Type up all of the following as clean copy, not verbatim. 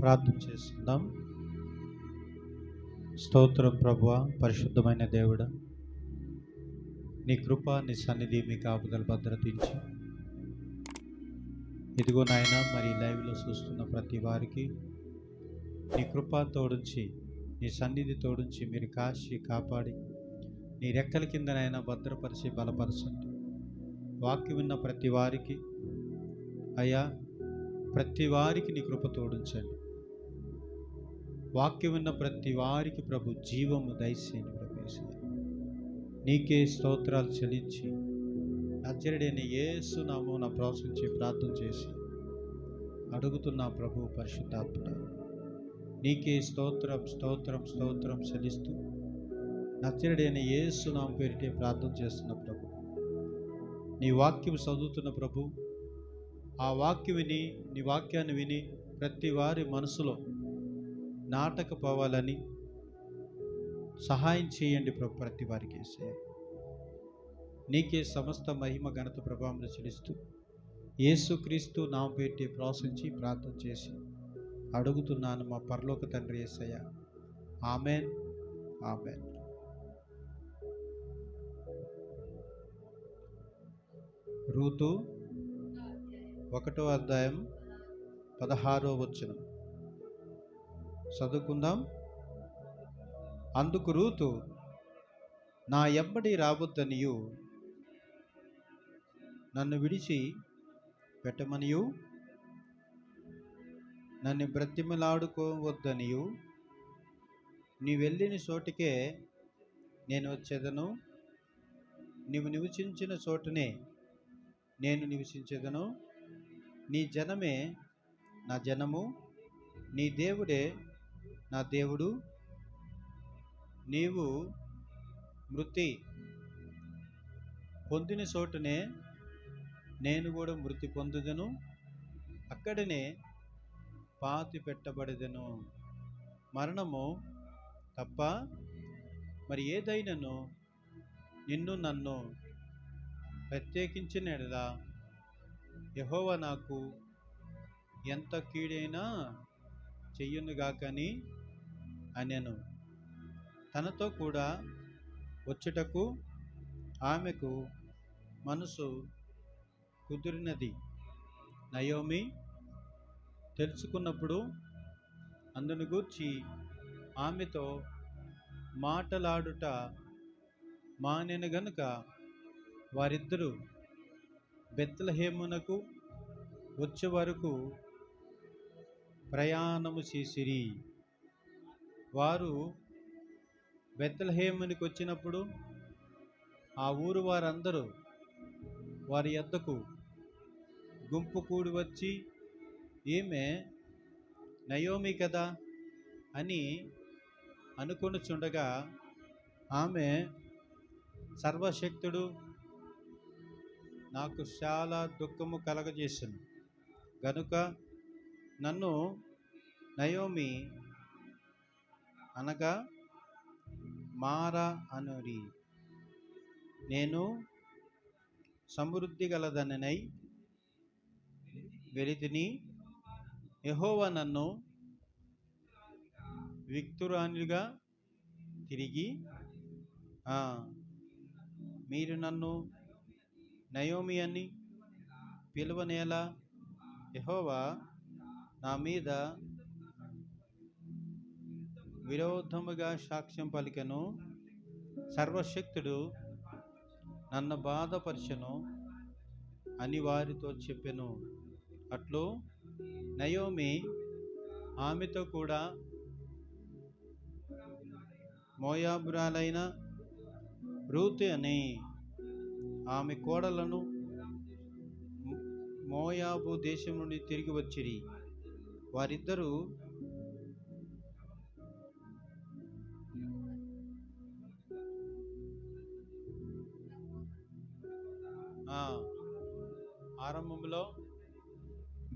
ప్రార్థన చేస్తున్నాం. స్తోత్రం ప్రభువా, పరిశుద్ధమైన దేవుడా, నీ కృప, నీ సన్నిధి, మీ కాపుదల భద్రతించి ఇదిగో నాయన, మరి లైవ్లో చూస్తున్న ప్రతి వారికి నీ కృప తోడుంచి, నీ సన్నిధి తోడుంచి మీరు కాచి కాపాడి నీ రెక్కల కిందనైనా భద్రపరిచి బలపరచండి. వాక్యం విన్న ప్రతి వారికి అయ్యా, ప్రతి వారికి నీ కృప తోడించండి. వాక్యం విన్న ప్రతి వారికి ప్రభు జీవము దయచేయండి. ప్రభు నీకే స్తోత్రాలు చెల్లించి నజరేయుడైన యేసు నామమున ప్రోత్సహించి ప్రార్థన చేసి అడుగుతున్నా ప్రభు పరిశుద్ధాత్ముడా, నీకే స్తోత్రం స్తోత్రం స్తోత్రం చెల్లిస్తూ నజరేయుడైన యేసు నామం పేరిటే ప్రార్థన చేస్తున్న ప్రభు. నీ వాక్యం చదువుతున్న ప్రభు, ఆ వాక్యం విని, నీ వాక్యాన్ని విని ప్రతి వారి మనసులో నాటకపోవాలని సహాయం చేయండి ప్రభు. ప్రతి వారికి నీకే సమస్త మహిమ ఘనత ప్రభావం చెల్లిస్తూ యేసుక్రీస్తు నామం పెట్టి ప్రోత్సహించి ప్రార్థన చేసి అడుగుతున్నాను మా పరలోక తండ్రి యేసయ్య. Amen, amen. రూతు 1వ అధ్యాయం 16వ వచనం చదువుకుందాం. అందుకు రూతు, నా ఎబ్బడి రావద్దనియు, నన్ను విడిచి పెట్టమనియు, నన్ను బ్రతిమలాడుకోవద్దనియు, నీ వెళ్ళిన చోటికే నేను వచ్చేదను, నీవు నివసించిన చోటనే నేను నివసించేదను, నీ జనమే నా జనము, నీ దేవుడే నా దేవుడు, నీవు మృతి పొందిన చోటనే నేను కూడా మృతి పొందుదను, అక్కడనే పాతి పెట్టబడదను. మరణము తప్ప మరి ఏదైనాను నిన్ను నన్ను ప్రత్యేకించిన ఎడల యెహోవా నాకు ఎంత కీడైనా చెయ్యునుగాకని అనెను. తనతో కూడా వచ్చుటకు ఆమెకు మనసు కుదిరినది నయోమి తెలుసుకున్నప్పుడు అందును గూర్చి ఆమెతో మాటలాడుట మానెను గనుక వారిద్దరూ బెత్లెహేమునకు వచ్చే వరకు ప్రయాణము చేసిరి. వారు బెత్లెహేమునికి వచ్చినప్పుడు ఆ ఊరు వారందరూ వారి యొద్దకు గుంపు కూడి వచ్చి, ఈమె నయోమి కదా అని అనుకొనుచుండగా, ఆమె సర్వశక్తుడు నాకు చాలా దుఃఖము కలగజేసెను గనుక నన్ను నయోమి అనగా మారా అనురి, నేను సమృద్ధి గలదనై వెలితిని, యెహోవా నన్ను విక్తురానిగా తిరిగి మీరు నన్ను నయోమి అని పిలువనేలా, యెహోవా నా మీద విరోధముగా సాక్ష్యం పలికెను, సర్వశక్తుడు నన్ను బాధపరచెను అని వారితో చెప్పెను. అట్లు నయోమి ఆమెతో కూడా మోయాబురాలైన రూతు అని ఆమె కోడలను మోయాబు దేశం నుండి తిరిగి వచ్చిరి. వారిద్దరూ ఆరంభంలో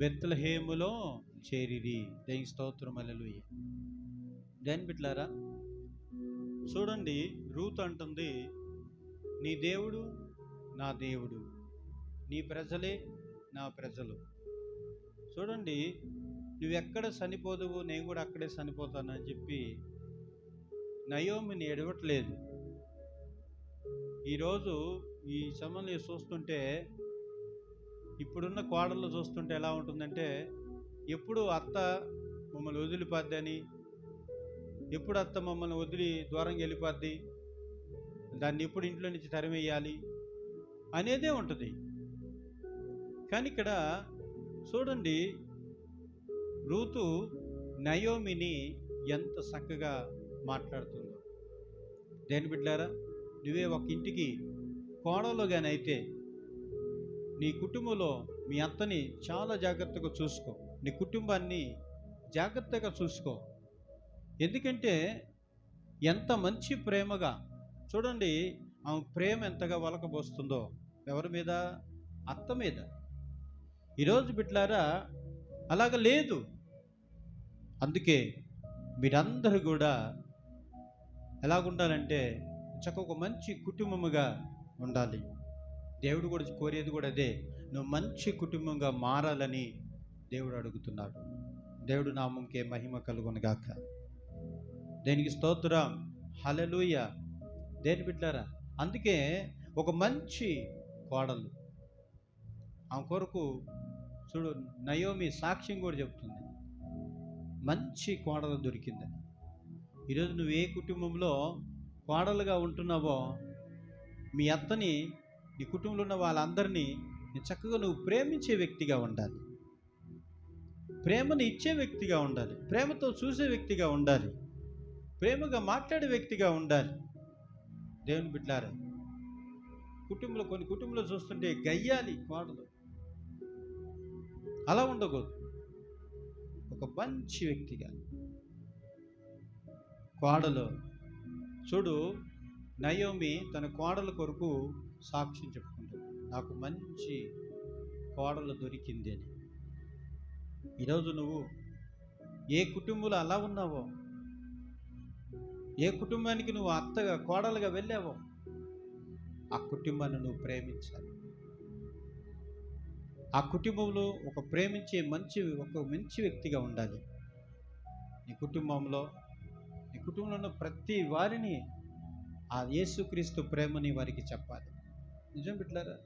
బెత్లెహేములో చేరిరి. దేవుని స్తోత్రం, హల్లెలూయా. దేని బిడ్డలారా, చూడండి, రూతు అంటుంది, నీ దేవుడు నా దేవుడు, నీ ప్రజలే నా ప్రజలు. చూడండి, నువ్వెక్కడ చనిపోదువు, నేను కూడా అక్కడే చనిపోతానని చెప్పి నయోమిని ఎడవట్లేదు. ఈరోజు ఈ సమయంలో చూస్తుంటే, ఇప్పుడున్న కోడళ్ళు చూస్తుంటే ఎలా ఉంటుందంటే, ఎప్పుడు అత్త మమ్మల్ని వదిలిపోద్దని, ఎప్పుడు అత్త మమ్మల్ని వదిలి దూరంగా వెళ్ళిపోద్ది, దాన్ని ఎప్పుడు ఇంట్లో నుంచి తరిమేయాలి అనేదే ఉంటుంది. కానీ ఇక్కడ చూడండి, రూతు నయోమిని ఎంత చక్కగా మాట్లాడుతుందో. దేని బిడ్డారా, నువ్వే ఒక ఇంటికి కోడలుగానైతే నీ కుటుంబంలో మీ అత్తని చాలా జాగ్రత్తగా చూసుకో, నీ కుటుంబాన్ని జాగ్రత్తగా చూసుకో. ఎందుకంటే ఎంత మంచి ప్రేమగా చూడండి, ఆమె ప్రేమ ఎంతగా వలకబోస్తుందో ఎవరి మీద? అత్త మీద. ఈరోజు బిడ్డలారా అలాగ లేదు. అందుకే మీరందరూ కూడా ఎలాగుండాలంటే చక్కగా ఒక మంచి కుటుంబముగా ఉండాలి. దేవుడు కూడా కోరేది కూడా అదే, నువ్వు మంచి కుటుంబంగా మారాలని దేవుడు అడుగుతున్నాడు. దేవుడు నామంకే మహిమ కలుగునుగాక. దేనికి స్తోత్రం, హల్లెలూయా. దేని బిడ్డారా, అందుకే ఒక మంచి కోడలు ఆమె కొరకు చూడు, నయోమి సాక్ష్యం కూడా చెప్తుంది, మంచి కోడలు దొరికిందని. ఈరోజు నువ్వు ఏ కుటుంబంలో కోడలుగా ఉంటున్నావో, మీ అత్తని, నీ కుటుంబంలో ఉన్న వాళ్ళందరినీ చక్కగా నువ్వు ప్రేమించే వ్యక్తిగా ఉండాలి, ప్రేమను ఇచ్చే వ్యక్తిగా ఉండాలి, ప్రేమతో చూసే వ్యక్తిగా ఉండాలి, ప్రేమగా మాట్లాడే వ్యక్తిగా ఉండాలి. దేవుని బిడ్డలారా, కొన్ని కుటుంబంలో చూస్తుంటే గయ్యాలి కోడలు, అలా ఉండకూడదు. ఒక మంచి వ్యక్తిగా కోడలు. చూడు, నయోమి తన కోడల కొరకు సాక్ష్యం చెప్పుకుంటుంది, నాకు మంచి కోడలు దొరికింది అని. ఈరోజు నువ్వు ఏ కుటుంబంలో అలా ఉన్నావో, ఏ కుటుంబానికి నువ్వు అత్తగా కోడలుగా వెళ్ళావో, ఆ కుటుంబాన్ని నువ్వు ప్రేమించాలి. ఆ కుటుంబంలో ఒక ప్రేమించే ఒక మంచి వ్యక్తిగా ఉండాలి. నీ కుటుంబంలో ఉన్న ప్రతి వారిని ఆ యేసుక్రీస్తు ప్రేమని వారికి చెప్పాలి. నిజం బిడ్డలారా,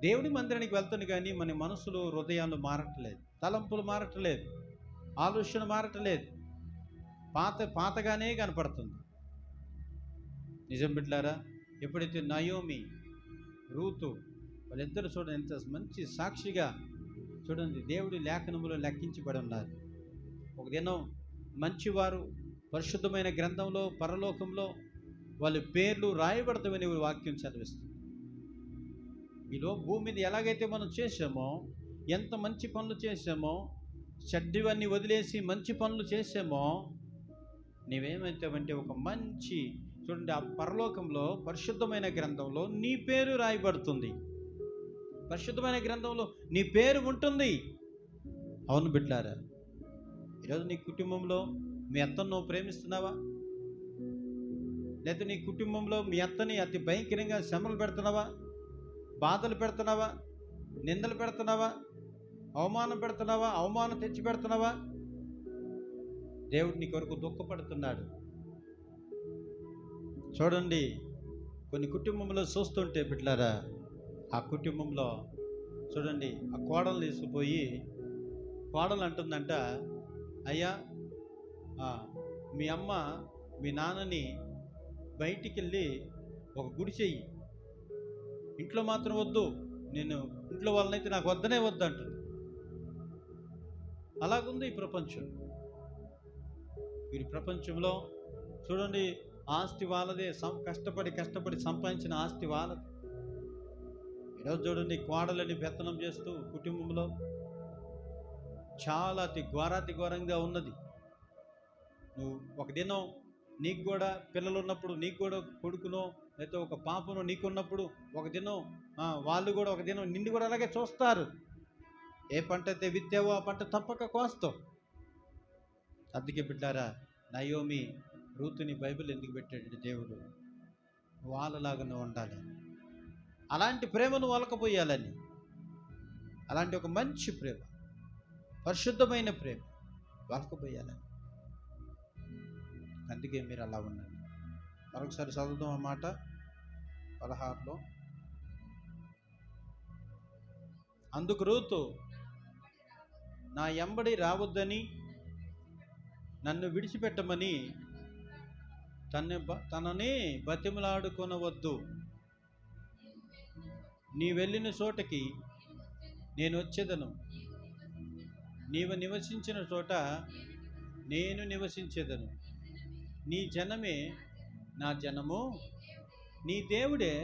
దేవుడి మందిరానికి వెళ్తాను కానీ మన మనసులో, హృదయాలు మారట్లేదు, తలంపులు మారట్లేదు, ఆలోచన మారట్లేదు, పాతగానే కనపడుతుంది. నిజం బిడ్డలారా, ఎప్పుడైతే నయోమి, రూతు వాళ్ళిద్దరు చూడండి ఎంత మంచి సాక్షిగా చూడండి, దేవుడి లేఖనములో లెక్కించబడి ఉన్నారు. ఒక దినం మంచివారు పరిశుద్ధమైన గ్రంథంలో పరలోకంలో వాళ్ళ పేర్లు రాయబడతామని వాక్యం చదివిస్తుంది. ఈలో భూమి మీద ఎలాగైతే మనం చేసామో, ఎంత మంచి పనులు చేసామో, చెడ్డవన్నీ వదిలేసి మంచి పనులు చేసామో, నీవేమైతావంటే ఒక మంచి చూడండి, ఆ పరలోకంలో పరిశుద్ధమైన గ్రంథంలో నీ పేరు రాయబడుతుంది. పరిశుద్ధమైన గ్రంథంలో నీ పేరు ఉంటుంది. అవును బిడ్డలారా, ఈరోజు నీ కుటుంబంలో మీ అత్తను నువ్వు ప్రేమిస్తున్నావా? లేదా నీ కుటుంబంలో మీ అత్తని అతి భయంకరంగా శ్రమలు పెడుతున్నావా? బాధలు పెడుతున్నావా? నిందలు పెడుతున్నావా? అవమానం పెడుతున్నావా? అవమానం తెచ్చి పెడుతున్నావా? దేవుడు నీ కొరకు దుఃఖపడుతున్నాడు. చూడండి, కొన్ని కుటుంబంలో చూస్తుంటే బిడ్డలారా, ఆ కుటుంబంలో చూడండి, ఆ కోడలు తీసుకుపోయి కోడలు అంటుందంట, అయ్యా మీ అమ్మ మీ నాన్నని బయటికి వెళ్ళి ఒక గుడి చెయ్యి, ఇంట్లో మాత్రం వద్దు, నేను ఇంట్లో వాళ్ళనైతే నాకు వద్దనే వద్దు అంటుంది. అలాగుంది ఈ ప్రపంచం. ఈ ప్రపంచంలో చూడండి, ఆస్తి వాళ్ళదే, కష్టపడి సంపాదించిన ఆస్తి వాళ్ళది. ఈరోజు చూడండి, కోడలని పెత్తనం చేస్తూ కుటుంబంలో చాలా అతి ఘోరంగా ఉన్నది. నువ్వు ఒక దినం నీకు కూడా పిల్లలు ఉన్నప్పుడు, నీకు కూడా కొడుకునో లేకపోతే ఒక పాపనో నీకున్నప్పుడు ఒక దినం వాళ్ళు కూడా ఒక దినం నిన్ను కూడా అలాగే చూస్తారు. ఏ పంట అయితే విత్తావో ఆ పంట తప్పక కోస్తావు. అందుకే బిడ్డారా, నయోమి రూతుని బైబిల్ ఎందుకు పెట్టాడు దేవుడు? వాళ్ళలాగానే ఉండాలి, అలాంటి ప్రేమను వలకపోయాలని, అలాంటి ఒక మంచి ప్రేమ. పరిశుద్ధమైన ప్రేమ వలకపోయాలని. అందుకే మీరు అలా ఉండండి. మరొకసారి చదువుదాం ఆ మాట 16లో. అందుకు రూతు నా ఎంబడి రావద్దని, నన్ను విడిచిపెట్టమని తనని బతిమలాడుకొనవద్దు. నీ వెళ్ళిన చోటకి నేను వచ్చేదను, నీవు నివసించిన చోట నేను నివసించేదను. నీ జనమే నా జనము, నీ దేవుడే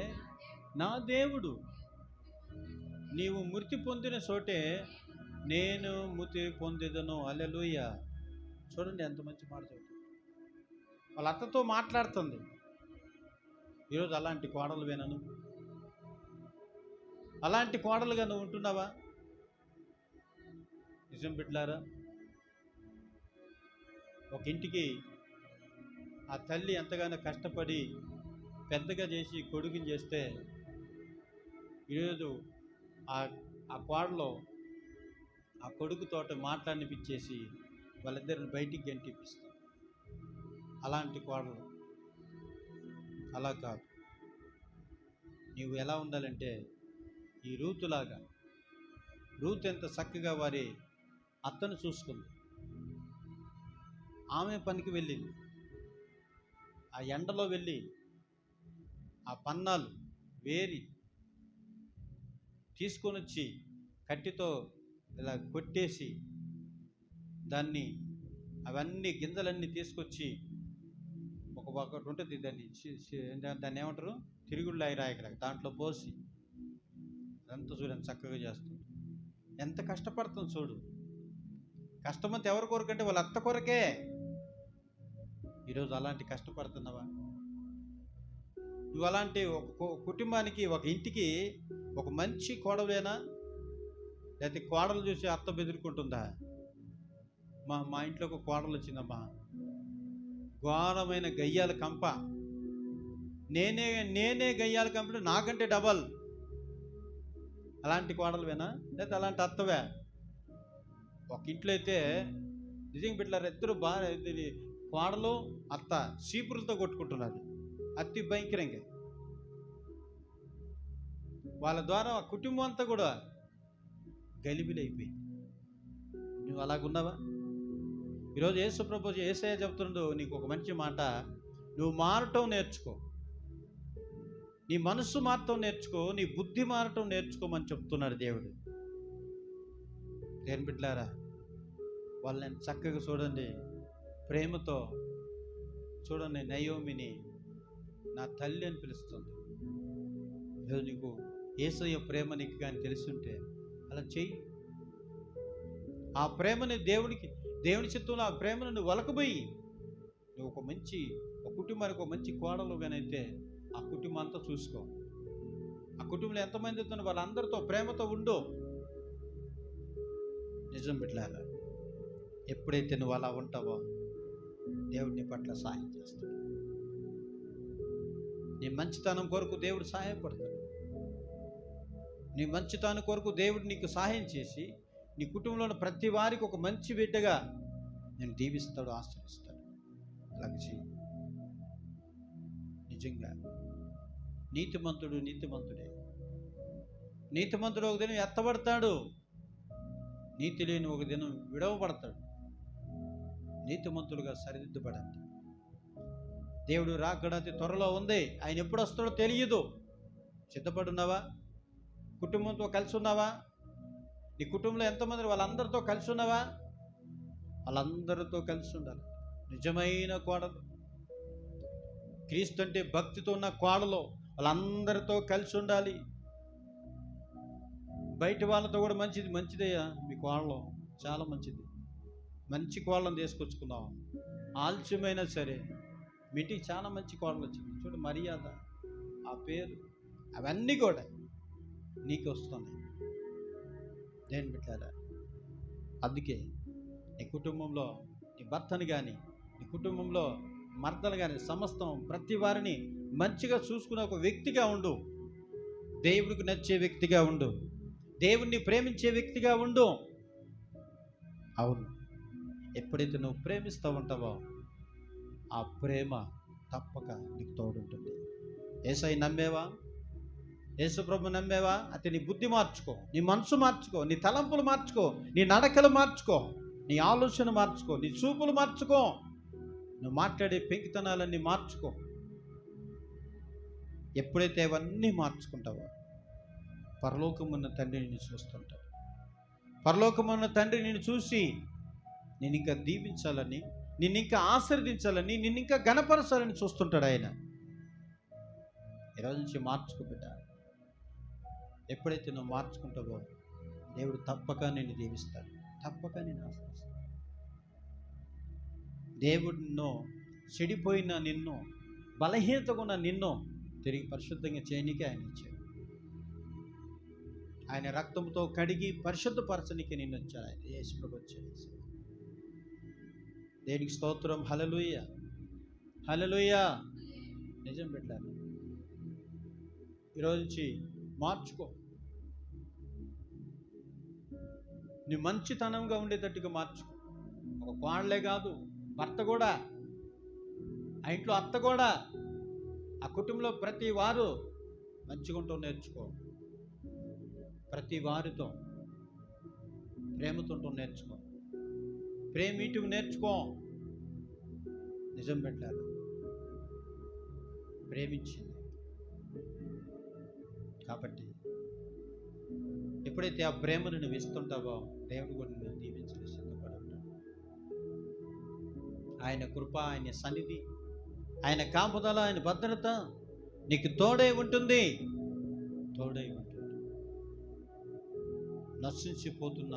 నా దేవుడు. నీవు మృతి పొందిన చోటే నేను మృతి పొందేదను. హల్లెలూయా. చూడండి ఎంత మంచి మాట చెబుతుంది. వాళ్ళ అత్తతో మాట్లాడుతుంది. ఈరోజు అలాంటి కోడలు వినను. అలాంటి కోడలుగా నువ్వు ఉంటున్నావా? నిజం బిడ్డలారా, ఒక ఇంటికి ఆ తల్లి ఎంతగానో కష్టపడి పెద్దగా చేసి కొడుకుని చేస్తే, ఈరోజు ఆ కోడలో ఆ కొడుకుతోట మాట్లాడినిపించేసి వాళ్ళిద్దరిని బయటికి గంటిపిస్తుంది. అలాంటి కోడలు అలా కాదు. నీవు ఎలా ఉండాలంటే ఈ రూతులాగా. రూతు ఎంత చక్కగా వారి అత్తను చూసుకుంది. ఆమె పనికి వెళ్ళింది. ఆ ఎండలో వెళ్ళి ఆ పన్నాలు వేరి తీసుకొని వచ్చి కట్టితో ఇలా కొట్టేసి దాన్ని అవన్నీ గింజలన్నీ తీసుకొచ్చి ఒకటి ఉంటుంది, దాన్ని ఏమంటారు, తిరుగుళ్ళు రాయకరా, దాంట్లో పోసి అదంతా చూడండి చక్కగా చేస్తుంది. ఎంత కష్టపడుతుంది చూడు. కష్టమంతా ఎవరి కొరకంటే వాళ్ళ అత్త కొరకే. ఈరోజు అలాంటి కష్టపడుతున్నావా? నువ్వు అలాంటి ఒక కుటుంబానికి, ఒక ఇంటికి ఒక మంచి కోడలేనా? లేకపోతే కోడలు చూసి అత్త బెదిరుకుంటుందా? మా ఇంట్లో ఒక కోడలు వచ్చిందమ్మా, ఘోరమైన గయ్యాల కంప. నేనే గయ్యాల కంప, నాకంటే డబల్. అలాంటి కోడలువేనా? లేకపోతే అలాంటి అత్తవే? ఒక ఇంట్లో అయితే నిజంగా బిడ్డలారా, ఇద్దరు బాగా కోడలు అత్త చీపురులతో కొట్టుకుంటున్నారు అతి భయంకరంగా. వాళ్ళ ద్వారా ఆ కుటుంబం అంతా కూడా గలిబిలైపోయింది. నువ్వు అలాగున్నావా? ఈరోజు యేసుప్రభు యేసయ్య చెప్తున్నాడు నీకు ఒక మంచి మాట, నువ్వు మారటం నేర్చుకో, నీ మనస్సు మారటం నేర్చుకో, నీ బుద్ధి మారటం నేర్చుకోమని చెప్తున్నాడు దేవుడు. దేని బిడ్డలారా, వాళ్ళని చక్కగా చూడండి, ప్రేమతో చూడండి. నయోమిని నా తల్లి అని పిలుస్తుంది. ఈరోజు నీకు యేసయ్య ప్రేమ నీకు కానీ తెలుసుంటే అలా చెయ్యి. ఆ ప్రేమని దేవుని చిత్తంలో ఆ ప్రేమను నువ్వు వలకబోయి నువ్వు ఒక కుటుంబానికి ఒక మంచి కోడలుగానైతే ఆ కుటుంబం అంతా చూసుకో. ఆ కుటుంబంలో ఎంతమంది అవుతున్నా వాళ్ళందరితో ప్రేమతో ఉండు. నిజం బిడ్డలారా, ఎప్పుడైతే నువ్వు అలా ఉంటావో దేవుడు నీ పట్ల సహాయం చేస్తాడు. నీ మంచితనం కొరకు దేవుడు సహాయపడతాడు. నీ మంచితనం కొరకు దేవుడు నీకు సహాయం చేసి నీ కుటుంబంలో ప్రతి వారికి ఒక మంచి బిడ్డగా నేను దీవిస్తాడు, ఆశ్రయిస్తాడు. అలాగే చెయ్యి. నిజంగా నీతిమంతుడే. నీతిమంతుడు ఒక దినం ఎత్తబడతాడు, నీతి లేని ఒక దినం విడవబడతాడు. నీతిమంతుడుగా సరిదిద్దబడండి. దేవుడు రాకడ అతి త్వరలో ఉంది. ఆయన ఎప్పుడు వస్తాడో తెలియదు. సిద్ధపడున్నావా? కుటుంబంతో కలిసి ఉన్నావా? నీ కుటుంబంలో ఎంతమంది వాళ్ళందరితో కలిసి ఉన్నావా? వాళ్ళందరితో కలిసి ఉండాలి. నిజమైన కోడలు, క్రీస్తు అంటే భక్తితో ఉన్న కోడలు వాళ్ళందరితో కలిసి ఉండాలి. బయట వాళ్ళతో కూడా మంచిదయ్యా, మీ కోడలు చాలా మంచిది. మంచి కోళ్ళను తీసుకొచ్చుకున్నాం. ఆలస్యమైనా సరే మీ ఇంటికి చాలా మంచి కోడలు వచ్చింది చూడు. మర్యాద, ఆ పేరు, అవన్నీ కూడా నీకు వస్తున్నాయి. నేను బిడ్డలారా, అందుకే నీ కుటుంబంలో నీ భర్తని కానీ, నీ కుటుంబంలో మర్దలు కానీ, సమస్తం ప్రతి వారిని మంచిగా చూసుకునే ఒక వ్యక్తిగా ఉండు. దేవుడికి నచ్చే వ్యక్తిగా ఉండు. దేవుణ్ణి ప్రేమించే వ్యక్తిగా ఉండు. అవును, ఎప్పుడైతే నువ్వు ప్రేమిస్తూ ఉంటావో ఆ ప్రేమ తప్పక నీకు తోడుంటుంది. యేసయ్య నమ్మేవా? యేసు ప్రభు నమ్మేవా? అయితే నీ బుద్ధి మార్చుకో, నీ మనసు మార్చుకో, నీ తలంపులు మార్చుకో, నీ నడకలు మార్చుకో, నీ ఆలోచన మార్చుకో, నీ చూపులు మార్చుకో, నువ్వు మాట్లాడే పెంకితనాలన్నీ మార్చుకో. ఎప్పుడైతే అవన్నీ మార్చుకుంటావో పరలోకమున్న తండ్రి నిన్ను చూస్తుంటాడు. పరలోకమున్న తండ్రి నిన్ను చూసి నేను ఇంకా దీవించాలని, నిన్ను ఇంకా ఆశీర్వదించాలని, నిన్ను ఇంకా ఘనపరచాలని చూస్తుంటాడు ఆయన. ఈరోజు నుంచి మార్చుకో బిడ్డ. ఎప్పుడైతే నువ్వు మార్చుకుంటావో దేవుడు తప్పక నిన్ను దీవిస్తాడు, తప్పక నిన్ను ఆశీర్వదిస్తాడు. దేవుడు చెడిపోయిన నిన్ను, బలహీనతగా ఉన్న నిన్ను తిరిగి పరిశుద్ధంగా చేయనీకి ఆయన ఇచ్చాడు. ఆయన రక్తంతో కడిగి పరిశుద్ధపరచనికి నిన్ను వచ్చాడు ఆయన. యేసు ప్రభు వచ్చాడు. దేనికి స్తోత్రం. హల్లెలూయా, హల్లెలూయా. నిజం పెట్టారు. ఈరోజు నుంచి మార్చుకో. నీ మంచితనంగా ఉండేటట్టుగా మార్చుకో. ఒక కోడలే కాదు, భర్త కూడా, ఆ ఇంట్లో అత్త కూడా, ఆ కుటుంబంలో ప్రతి వారు మంచిగా ఉంటూ నేర్చుకో. ప్రతి వారితో ప్రేమతో నేర్చుకో. ప్రేమిటుకు నేర్చుకో. నిజం పెట్టారు. ప్రేమించింది కాబట్టి ఎప్పుడైతే ఆ ప్రేమను నువ్వు ఇస్తుంటావో దేవుడు కూడా నువ్వు దీవించని సిద్ధపడి ఉంటాడు. ఆయన కృప, ఆయన సన్నిధి, ఆయన కాపుదల, ఆయన భద్రత నీకు తోడై ఉంటుంది, తోడై ఉంటుంది. నశించిపోతున్న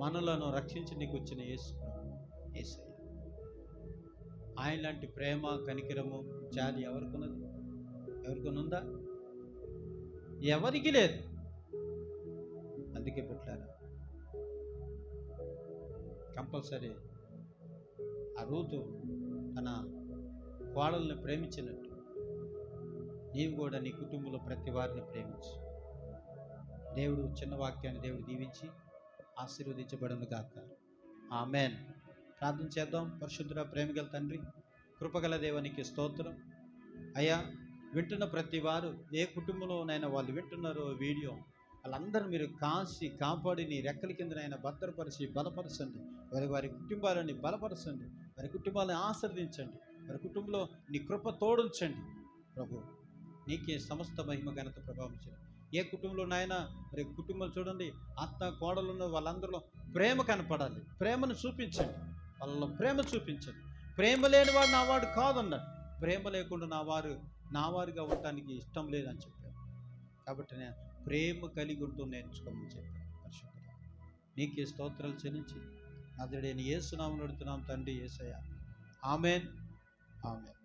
మనలను రక్షించి నీకు వచ్చిన యేసు యేసయ్య. ఆయన లాంటి ప్రేమ, కనికరము, జాలి ఎవరికొన్నది? ఎవరికొనుందా? ఎవరికి లేదు. అందుకే పెట్టారు కంపల్సరీ ఆ రూతు తన కోడల్ని ప్రేమించినట్టు నీవు కూడా నీ కుటుంబంలో ప్రతి వారిని ప్రేమించు. దేవుడు చిన్న వాక్యాన్ని దేవుడు దీవించి ఆశీర్వదించబడును గాక. ఆమేన్. ప్రార్థన చేద్దాం. పరిశుద్ధుడ, ప్రేమగల తండ్రి, కృపగల దేవునికి స్తోత్రం. అయ్యా, వింటున్న ప్రతి వారు ఏ కుటుంబంలోనైనా వాళ్ళు వింటున్నారో వీడియో, వాళ్ళందరూ మీరు కాసి కాపాడి నీ రెక్కల కిందనైనా భద్రపరిచి బలపరచండి. వారి కుటుంబాలని బలపరచండి, వారి కుటుంబాలను ఆశీర్వదించండి, వారి కుటుంబంలో నీ కృప తోడుంచండి. ప్రభు, నీకే సమస్త మహిమ, ఘనత, ప్రభావం చేయండి. ఏ కుటుంబంలో నాయన మరి కుటుంబం చూడండి, అత్త కోడలు ఉన్న వాళ్ళందరిలో ప్రేమ కనపడాలి. ప్రేమను చూపించండి, వాళ్ళలో ప్రేమ చూపించండి. ప్రేమ లేని వాడు నా వాడు కాదన్నాడు. ప్రేమ లేకుండా నా వారుగా ఉండటానికి ఇష్టం లేదని చెప్పారు. కాబట్టి నేను ప్రేమ కలిగి ఉంటూ నేర్చుకోమని చెప్పాను. పరిశుద్ధుడా, నీకే స్తోత్రాలు చెల్లించి నజరేయుడైన యేసు నామములో అడుగుతున్నాం తండ్రి యేసయ్య. ఆమేన్, ఆమేన్.